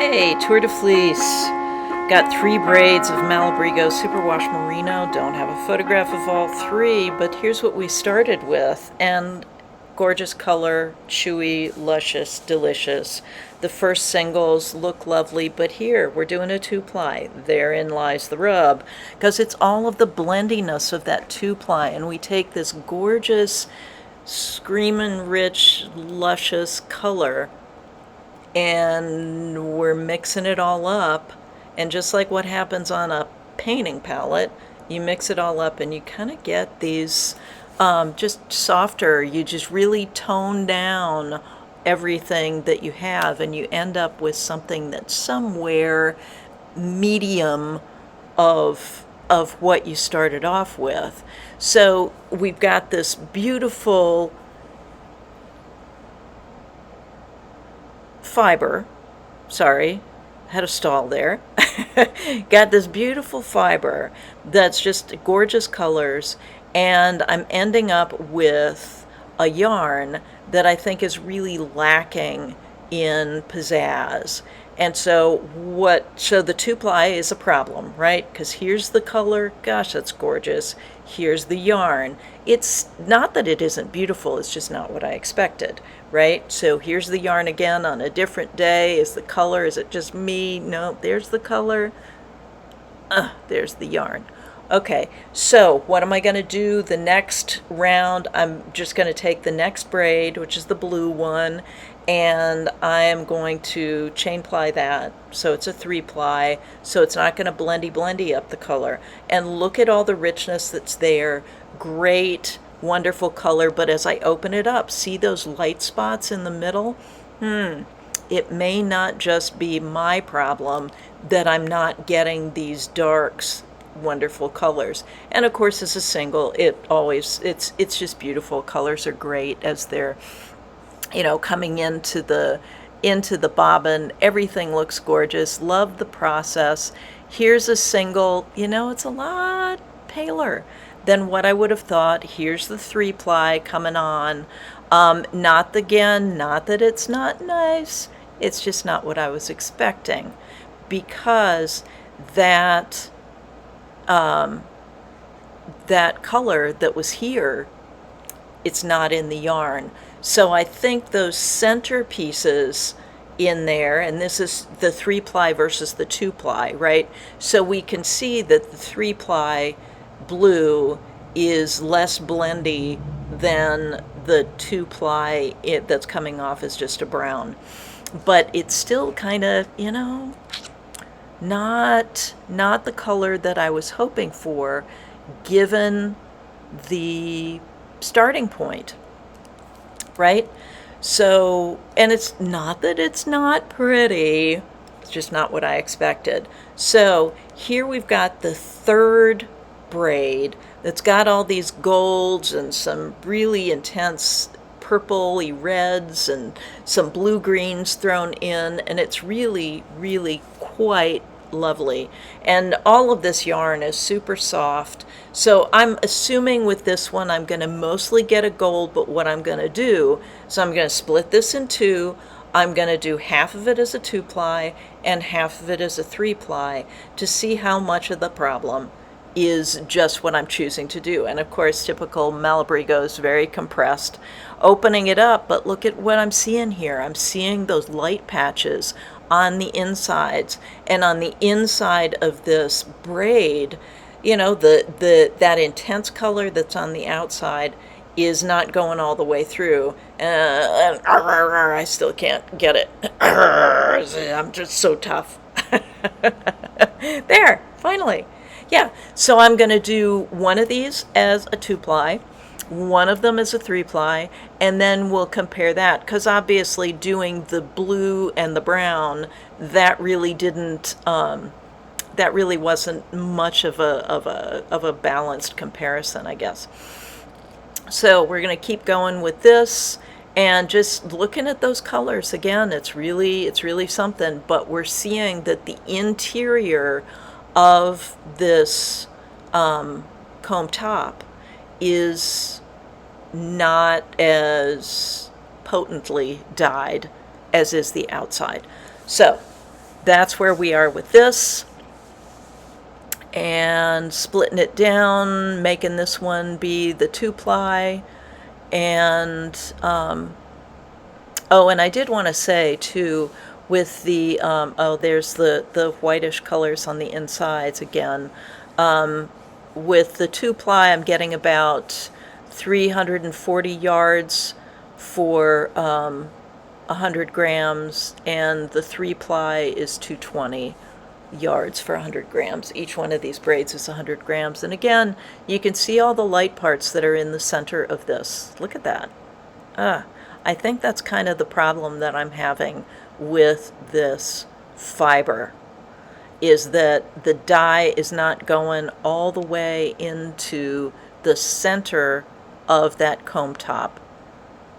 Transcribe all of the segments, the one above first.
Hey, Tour de Fleece. Got 3 braids of Malabrigo Superwash Merino. Don't have a photograph of all 3, but here's what we started with. And gorgeous color, chewy, luscious, delicious. The first singles look lovely, but here we're doing a 2-ply. Therein lies the rub, because it's all of the blendiness of that 2-ply, and we take this gorgeous, screaming rich, luscious color, and we're mixing it all up. And just like what happens on a painting palette, you mix it all up and you kind of get these just softer, you just really tone down everything that you have, and you end up with something that's somewhere medium of what you started off with. So we've got this beautiful fiber, sorry, had a stall there. Got this beautiful fiber that's just gorgeous colors, and I'm ending up with a yarn that I think is really lacking in pizzazz. And so the 2-ply is a problem, right? Because here's the color, gosh, that's gorgeous. Here's the yarn. It's not that it isn't beautiful, it's just not what I expected, right? So here's the yarn again on a different day. Is the color, is it just me? No, there's the color. There's the yarn. Okay, so what am I going to do the next round? I'm just going to take the next braid, which is the blue one, and I am going to chain ply that, so it's a 3-ply, so it's not going to blendy up the color. And look at all the richness that's there. Great, wonderful color, but as I open it up, see those light spots in the middle? It may not just be my problem that I'm not getting these darks, wonderful colors. And of course, as a single, it's just beautiful. Colors are great as they're coming into the bobbin. Everything looks gorgeous. Love the process. Here's a single, it's a lot paler than what I would have thought. Here's the 3-ply coming on. Not that it's not nice, it's just not what I was expecting, because that color that was here, it's not in the yarn. So I think those center pieces in there, and this is the 3-ply versus the 2-ply, right? So we can see that the 3-ply blue is less blendy than the 2-ply that's coming off as just a brown. But it's still kind of, not the color that I was hoping for, given the starting point, right? So, and it's not that it's not pretty, it's just not what I expected. So here we've got the 3rd braid that's got all these golds and some really intense purpley reds and some blue greens thrown in, and it's really, really quite lovely. And all of this yarn is super soft. So I'm assuming with this one I'm going to mostly get a gold, but what I'm going to do is I'm going to split this in 2. I'm going to do half of it as a 2-ply and half of it as a 3-ply to see how much of the problem is just what I'm choosing to do. And of course, typical Malabrigo is very compressed. Opening it up, but look at what I'm seeing here. I'm seeing those light patches on the insides, and on the inside of this braid, that intense color that's on the outside is not going all the way through. And I still can't get it. I'm just so tough. There, finally. Yeah, so I'm going to do one of these as a 2-ply, one of them as a 3-ply, and then we'll compare that, because obviously doing the blue and the brown, that really wasn't much of a balanced comparison, I guess. So we're going to keep going with this, and just looking at those colors again, it's really something. But we're seeing that the interior of this comb top is not as potently dyed as is the outside. So that's where we are with this. And splitting it down, making this one be the 2-ply. And, oh, and I did want to say, too, with the, oh, there's the whitish colors on the insides again. With the 2-ply, I'm getting about 340 yards for 100 grams, and the 3-ply is 220 yards for 100 grams. Each one of these braids is 100 grams. And again, you can see all the light parts that are in the center of this. Look at that. I think that's kind of the problem that I'm having with this fiber, is that the dye is not going all the way into the center of that comb top.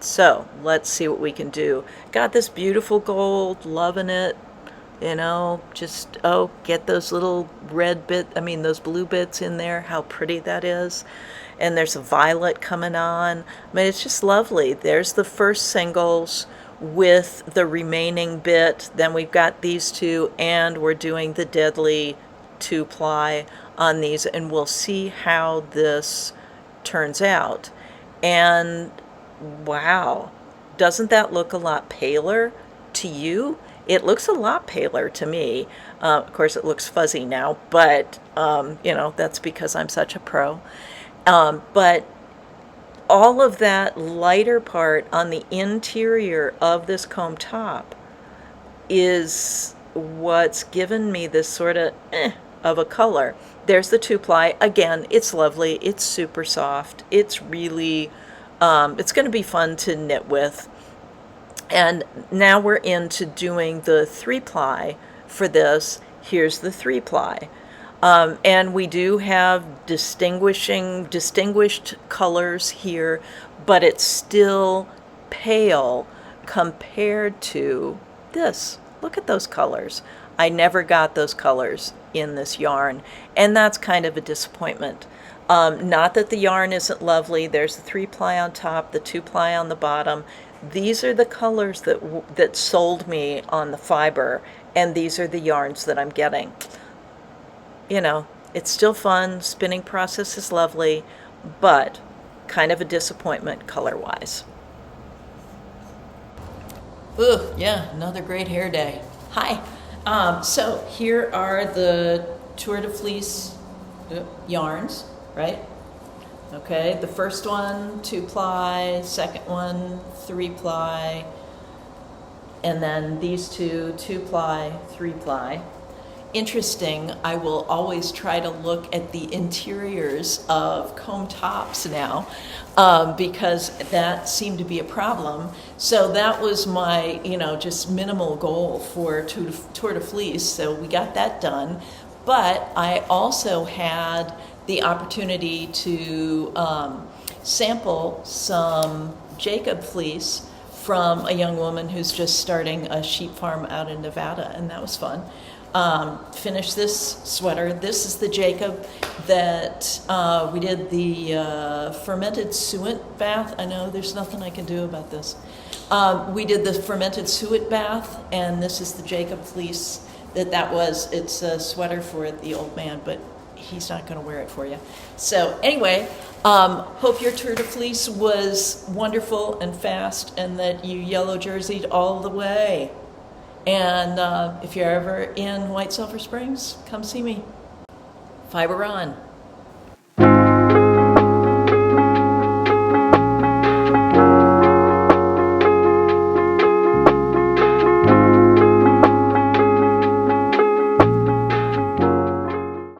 So let's see what we can do. Got this beautiful gold, loving it. You know, just, oh, get those little those blue bits in there, how pretty that is. And there's a violet coming on. I mean, it's just lovely. There's the first singles with the remaining bit. Then we've got these two, and we're doing the deadly 2-ply on these, and we'll see how this turns out. And wow, doesn't that look a lot paler to you? It looks a lot paler to me. Of course, it looks fuzzy now, but, you know, that's because I'm such a pro. But all of that lighter part on the interior of this comb top is what's given me this sort of of a color. There's the 2-ply. Again, it's lovely. It's super soft. It's really, it's going to be fun to knit with. And now we're into doing the 3-ply for this. Here's the 3-ply. And we do have distinguished colors here, but it's still pale compared to this. Look at those colors. I never got those colors in this yarn, and that's kind of a disappointment. Not that the yarn isn't lovely. There's the 3-ply on top, the 2-ply on the bottom. These are the colors that sold me on the fiber, and these are the yarns that I'm getting. You know, it's still fun. Spinning process is lovely, but kind of a disappointment color-wise. Ooh, yeah, another great hair day. Hi. So here are the Tour de Fleece yarns, right? Okay, the first one, 2-ply, second one, 3-ply, and then these two, 2-ply, 3-ply. Interesting, I will always try to look at the interiors of comb tops now, because that seemed to be a problem. So that was my, you know, just minimal goal for Tour de Fleece, so we got that done. But I also had the opportunity to sample some Jacob fleece from a young woman who's just starting a sheep farm out in Nevada, and that was fun. Finished this sweater. This is the Jacob that we did the fermented suet bath. I know there's nothing I can do about this. We did the fermented suet bath, and this is the Jacob fleece that was. It's a sweater for the old man, but he's not going to wear it for you. So anyway, hope your Tour de Fleece was wonderful and fast, and that you yellow jerseyed all the way. And if you're ever in White Sulphur Springs, come see me. Fiber on.